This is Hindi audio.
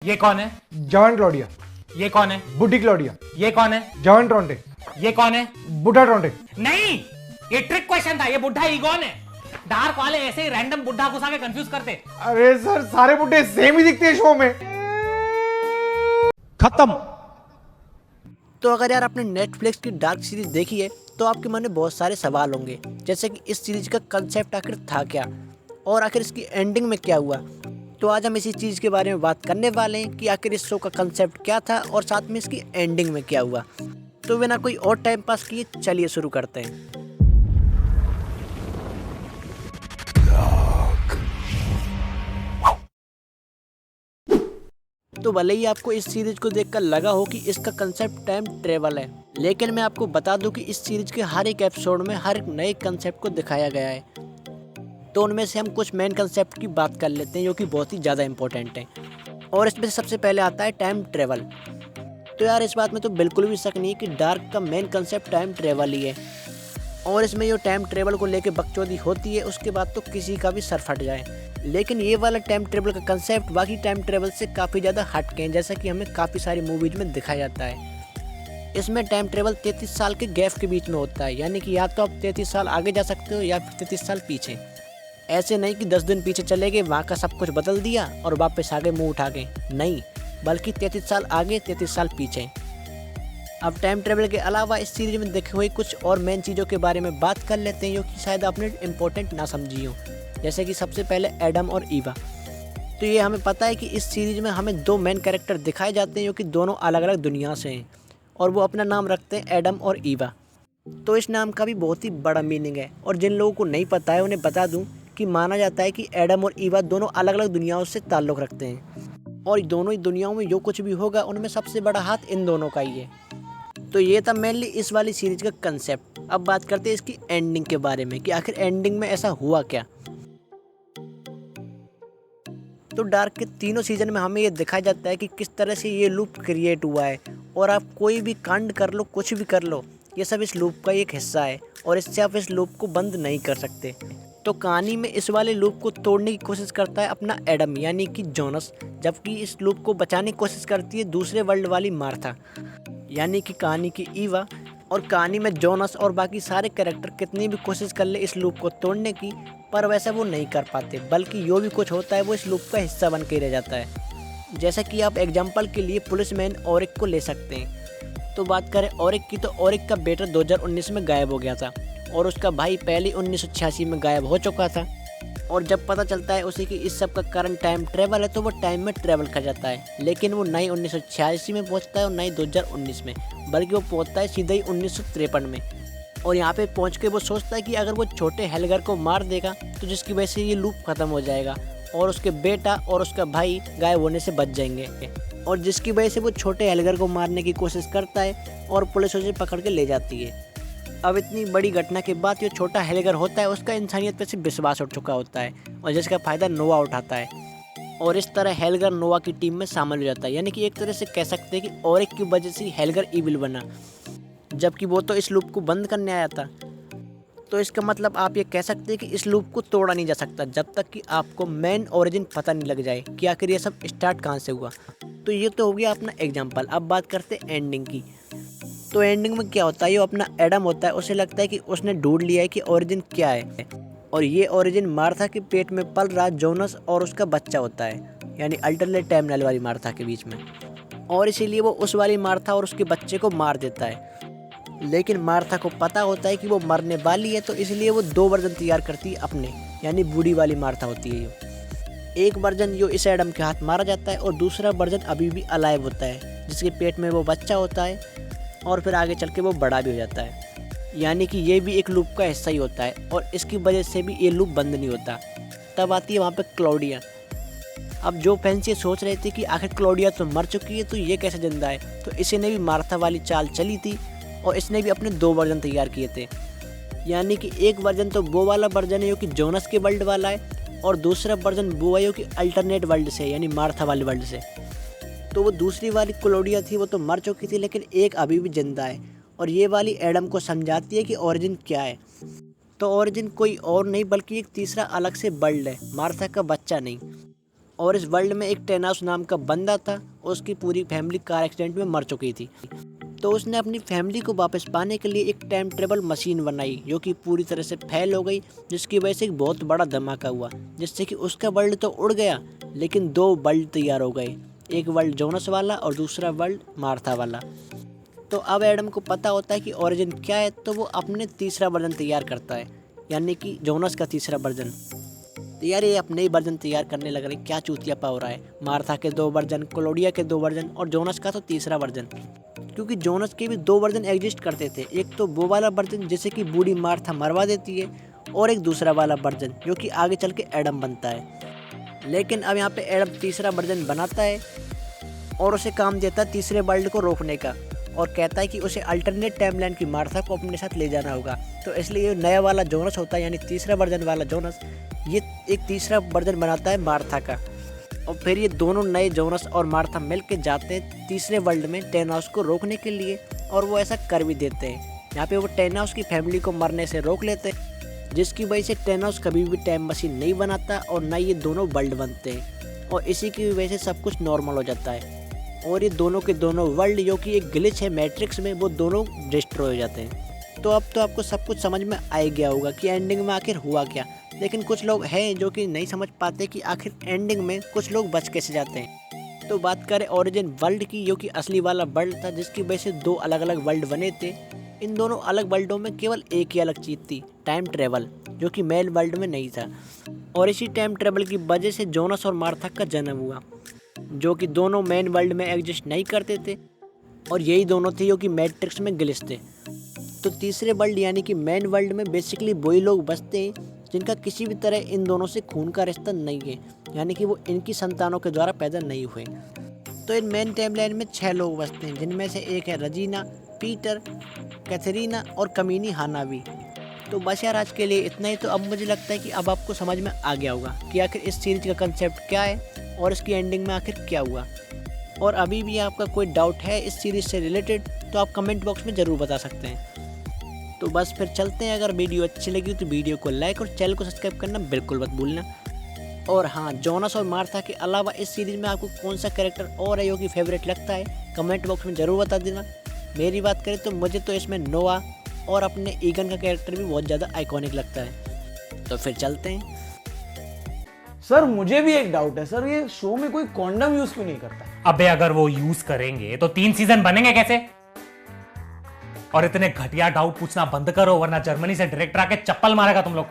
ये कौन है? जवान क्लॉडिया। ये कौन है? बुढ़ी क्लॉडिया। ये कौन है? जवान ट्रोंटे। ये कौन है? बुढ़ा ट्रोंटे। नहीं, ये ट्रिक क्वेश्चन था। ये बुढ़ा ईगोन है। डार्क वाले ऐसे ही रैंडम बुढ़ा घुसा के कंफ्यूज करते। अरे सर, सारे बुढ़े सेम ही दिखते हैं शो में। खत्म। तो अगर यार आपने नेटफ्लिक्स की डार्क सीरीज देखी है तो आपके मन में बहुत सारे सवाल होंगे, जैसे कि इस सीरीज का कंसेप्ट आखिर था क्या और आखिर इसकी एंडिंग में क्या हुआ। तो आज हम इसी चीज़ के बारे में बात करने वाले हैं कि आखिर इस शो का कंसेप्ट क्या था और साथ में इसकी एंडिंग में क्या हुआ। तो बिना कोई और टाइम पास किए चलिए शुरू करते हैं। तो भले ही आपको इस सीरीज को देखकर लगा हो कि इसका कंसेप्ट टाइम ट्रेवल है, लेकिन मैं आपको बता दूं कि इस सीरीज के हर एक एपिसोड में हर एक नए कंसेप्ट को दिखाया गया है। तो उनमें से हम कुछ मेन कंसेप्ट की बात कर लेते हैं जो कि बहुत ही ज़्यादा इंपॉर्टेंट है। और इसमें से सबसे पहले आता है टाइम ट्रेवल। तो यार इस बात में तो बिल्कुल भी शक नहीं है कि डार्क का मेन कंसेप्ट टाइम ट्रेवल ही है। और इसमें जो टाइम ट्रेवल को लेकर बकचोदी होती है उसके बाद तो किसी का भी सर फट जाए। लेकिन ये वाला टाइम ट्रेवल का कंसेप्ट बाकी टाइम ट्रेवल से काफ़ी ज़्यादा हटके हैं, जैसा कि हमें काफ़ी सारी मूवीज में दिखाया जाता है। इसमें टाइम ट्रेवल 33 साल के गैप के बीच में होता है, यानी कि या तो आप 33 साल आगे जा सकते हो या फिर 33 साल पीछे। ऐसे नहीं कि 10 दिन पीछे चले गए, वहाँ का सब कुछ बदल दिया और वापस आगे मुँह उठा गए, नहीं, बल्कि 33 साल आगे 33 साल पीछे। अब टाइम ट्रेवल के अलावा इस सीरीज में देखे हुए कुछ और मेन चीज़ों के बारे में बात कर लेते हैं जो कि शायद आपने इम्पोर्टेंट ना समझी हो। जैसे कि सबसे पहले एडम और ईवा। तो ये हमें पता है कि इस सीरीज में हमें दो मेन कैरेक्टर दिखाए जाते हैं जो कि दोनों अलग अलग दुनिया से हैं और वो अपना नाम रखते हैं एडम और ईवा। तो इस नाम का भी बहुत ही बड़ा मीनिंग है और जिन लोगों को नहीं पता है उन्हें बता दूं कि माना जाता है कि एडम और ईवा दोनों अलग अलग दुनियाओं से ताल्लुक़ रखते हैं और दोनों ही दुनियाओं में जो कुछ भी होगा उनमें सबसे बड़ा हाथ इन दोनों का ही है। तो ये था मेनली इस वाली सीरीज का कंसेप्ट। अब बात करते हैं इसकी एंडिंग के बारे में कि आखिर एंडिंग में ऐसा हुआ क्या। तो डार्क के तीनों सीजन में हमें ये दिखाया जाता है कि किस तरह से ये लूप क्रिएट हुआ है और आप कोई भी कांड कर लो, कुछ भी कर लो, ये सब इस लूप का एक हिस्सा है और इससे आप इस लूप को बंद नहीं कर सकते। तो कहानी में इस वाले लूप को तोड़ने की कोशिश करता है अपना एडम यानी कि जोनस, जबकि इस लूप को बचाने की कोशिश करती है दूसरे वर्ल्ड वाली मार्था यानी कि कहानी की ईवा। और कहानी में जोनस और बाकी सारे कैरेक्टर कितनी भी कोशिश कर ले इस लूप को तोड़ने की, पर वैसा वो नहीं कर पाते, बल्कि जो भी कुछ होता है वो इस लूप का हिस्सा बन के रह जाता है। जैसा कि आप एग्जांपल के लिए पुलिसमैन ओरिक को ले सकते हैं। तो बात करें ओरिक की, तो ओरिक का बेटा 2019 में गायब हो गया था और उसका भाई पहले 1986 में गायब हो चुका था। और जब पता चलता है उसी की इस सब का कारण टाइम ट्रेवल है तो वो टाइम में ट्रेवल कर जाता है, लेकिन वो ना ही 1986 में पहुंचता है और ना ही 2019 में, बल्कि वो पहुंचता है सीधे ही 1953 में। और यहाँ पे पहुँच के वो सोचता है कि अगर वो छोटे हेलगर को मार देगा तो जिसकी वजह से ये लूप ख़त्म हो जाएगा और उसके बेटा और उसका भाई गायब होने से बच जाएंगे। और जिसकी वजह से वो छोटे हेलगर को मारने की कोशिश करता है और पुलिस उसे पकड़ के ले जाती है। अब इतनी बड़ी घटना के बाद जो छोटा हेलगर होता है उसका इंसानियत पे से विश्वास उठ चुका होता है और जिसका फ़ायदा नोवा उठाता है और इस तरह हेलगर नोवा की टीम में शामिल हो जाता है। यानी कि एक तरह से कह सकते हैं कि ओरिक की वजह से हेलगर इविल बना, जबकि वो तो इस लूप को बंद करने आया था। तो इसका मतलब आप ये कह सकते हैं कि इस लूप को तोड़ा नहीं जा सकता जब तक कि आपको मेन ओरिजिन पता नहीं लग जाए कि आखिर ये सब स्टार्ट कहाँ से हुआ। तो ये तो हो गया अपना एग्जाम्पल। अब बात करते हैं एंडिंग की। तो एंडिंग में क्या होता है, ये अपना एडम होता है, उसे लगता है कि उसने ढूंढ लिया है कि ओरिजिन क्या है और ये ओरिजिन मार्था के पेट में पल रहा जोनस और उसका बच्चा होता है, यानी अल्टरनेट टाइमलाइन वाली मार्था के बीच में। और इसीलिए वो उस वाली मार्था और उसके बच्चे को मार देता है। लेकिन मार्था को पता होता है कि वो मरने वाली है, तो इसलिए वो दो वर्जन तैयार करती है अपने, यानी बूढ़ी वाली मार्था होती है ये। एक वर्जन जो इस एडम के हाथ मारा जाता है और दूसरा वर्जन अभी भी अलाइव होता है जिसके पेट में वो बच्चा होता है और फिर आगे चल के वो बड़ा भी हो जाता है। यानी कि ये भी एक लूप का हिस्सा ही होता है और इसकी वजह से भी ये लूप बंद नहीं होता। तब आती है वहाँ पे क्लॉडिया। अब जो फैंस ये सोच रहे थे कि आखिर क्लॉडिया तो मर चुकी है तो ये कैसे जिंदा है, तो इसी ने भी मार्था वाली चाल चली थी और इसने भी अपने दो वर्जन तैयार किए थे। यानी कि एक वर्जन तो वो वाला वर्जन है जो कि जोनस के वर्ल्ड वाला है और दूसरा वर्जन वो है जो कि अल्टरनेट वर्ल्ड से, यानी मार्था वाले वर्ल्ड से। तो वो दूसरी वाली क्लॉडिया थी वो तो मर चुकी थी, लेकिन एक अभी भी जिंदा है और ये वाली एडम को समझाती है कि ओरिजिन क्या है। तो ओरिजिन कोई और नहीं बल्कि एक तीसरा अलग से वर्ल्ड है, मार्था का बच्चा नहीं। और इस वर्ल्ड में एक टेनास नाम का बंदा था, उसकी पूरी फैमिली कार एक्सीडेंट में मर चुकी थी। तो उसने अपनी फैमिली को वापस पाने के लिए एक टाइम ट्रेवल मशीन बनाई जो कि पूरी तरह से फेल हो गई, जिसकी वजह से एक बहुत बड़ा धमाका हुआ, जिससे कि उसका वर्ल्ड तो उड़ गया लेकिन 2 वर्ल्ड तैयार हो गए, एक वर्ल्ड जोनस वाला और दूसरा वर्ल्ड मार्था वाला। तो अब एडम को पता होता है कि ओरिजिन क्या है, तो वो अपने तीसरा वर्जन तैयार करता है, यानी कि जोनस का तीसरा वर्जन। तो यार ये अपने ही वर्जन तैयार करने लग रहे, क्या चूतियापा हो रहा है। मार्था के 2 वर्जन, क्लोडिया के 2 वर्जन और जोनस का तो तीसरा वर्जन, क्योंकि जोनस के भी 2 वर्जन एग्जिस्ट करते थे। एक तो वो वाला वर्जन जिसे कि बूढ़ी मार्था मरवा देती है, और एक दूसरा वाला वर्जन जो कि आगे चल के एडम बनता है। लेकिन अब यहाँ पे एडम तीसरा वर्जन बनाता है और उसे काम देता है तीसरे वर्ल्ड को रोकने का, और कहता है कि उसे अल्टरनेट टाइमलाइन की मार्था को अपने साथ ले जाना होगा। तो इसलिए ये नया वाला जोनस होता है, यानी तीसरा वर्जन वाला जोनस, ये एक तीसरा वर्जन बनाता है मार्था का। और फिर ये दोनों नए जोनस और मार्था मिल के जाते हैं तीसरे वर्ल्ड में टेनास को रोकने के लिए, और वो ऐसा कर भी देते हैं। यहाँ पे वो टेनास की फैमिली को मरने से रोक लेते हैं, जिसकी वजह से टेनास कभी भी टाइम मशीन नहीं बनाता और ना ये दोनों वर्ल्ड बनते हैं, और इसी की वजह से सब कुछ नॉर्मल हो जाता है। और ये दोनों के दोनों वर्ल्ड जो कि एक ग्लिच है मैट्रिक्स में, वो दोनों डिस्ट्रॉय हो जाते हैं। तो अब तो आपको सब कुछ समझ में आ गया होगा कि एंडिंग में आखिर हुआ क्या। लेकिन कुछ लोग हैं जो कि नहीं समझ पाते कि आखिर एंडिंग में कुछ लोग बच कैसे जाते हैं। तो बात करें ओरिजिन वर्ल्ड की, जो कि असली वाला वर्ल्ड था, जिसकी वजह से 2 अलग अलग वर्ल्ड बने थे। इन दोनों अलग वर्ल्डों में केवल एक ही अलग चीज़ थी, टाइम ट्रेवल, जो कि मेन वर्ल्ड में नहीं था। और इसी टाइम ट्रेवल की वजह से जोनस और मार्था का जन्म हुआ, जो कि दोनों मेन वर्ल्ड में एग्जिस्ट नहीं करते थे, और यही दोनों थे जो कि मैट्रिक्स में ग्लिच थे। तो तीसरे वर्ल्ड यानी कि मेन वर्ल्ड में बेसिकली वही लोग बसते हैं जिनका किसी भी तरह इन दोनों से खून का रिश्ता नहीं है, यानी कि वो इनकी संतानों के द्वारा पैदा नहीं हुए। तो इन मेन टाइमलाइन में 6 लोग बसते हैं, जिनमें से एक है रजीना, पीटर, कैथरीना और कमीनी हानावी। तो बस यार आज के लिए इतना ही। तो अब मुझे लगता है कि अब आपको समझ में आ गया होगा कि आखिर इस सीरीज का कंसेप्ट क्या है और इसकी एंडिंग में आखिर क्या हुआ। और अभी भी आपका कोई डाउट है इस सीरीज से रिलेटेड तो आप कमेंट बॉक्स में ज़रूर बता सकते हैं। तो बस फिर चलते हैं। अगर वीडियो अच्छी लगी तो वीडियो को लाइक और चैनल को सब्सक्राइब करना बिल्कुल मत भूलना। और हाँ, जोनस और मार्था के अलावा इस सीरीज में आपको कौन सा कैरेक्टर और है जो कि फेवरेट लगता है, कमेंट बॉक्स में ज़रूर बता देना। मेरी बात करें तो मुझे तो इसमें नोआ और अपने ईगन का कैरेक्टर भी बहुत ज़्यादा आइकॉनिक लगता है। तो फिर चलते हैं। सर मुझे भी एक डाउट है सर, ये शो में कोई कॉन्डम यूज क्यों नहीं करता? अबे अगर वो यूज करेंगे तो 3 सीजन बनेंगे कैसे? और इतने घटिया डाउट पूछना बंद करो, वरना जर्मनी से डायरेक्टर आके चप्पल मारेगा तुम लोग को।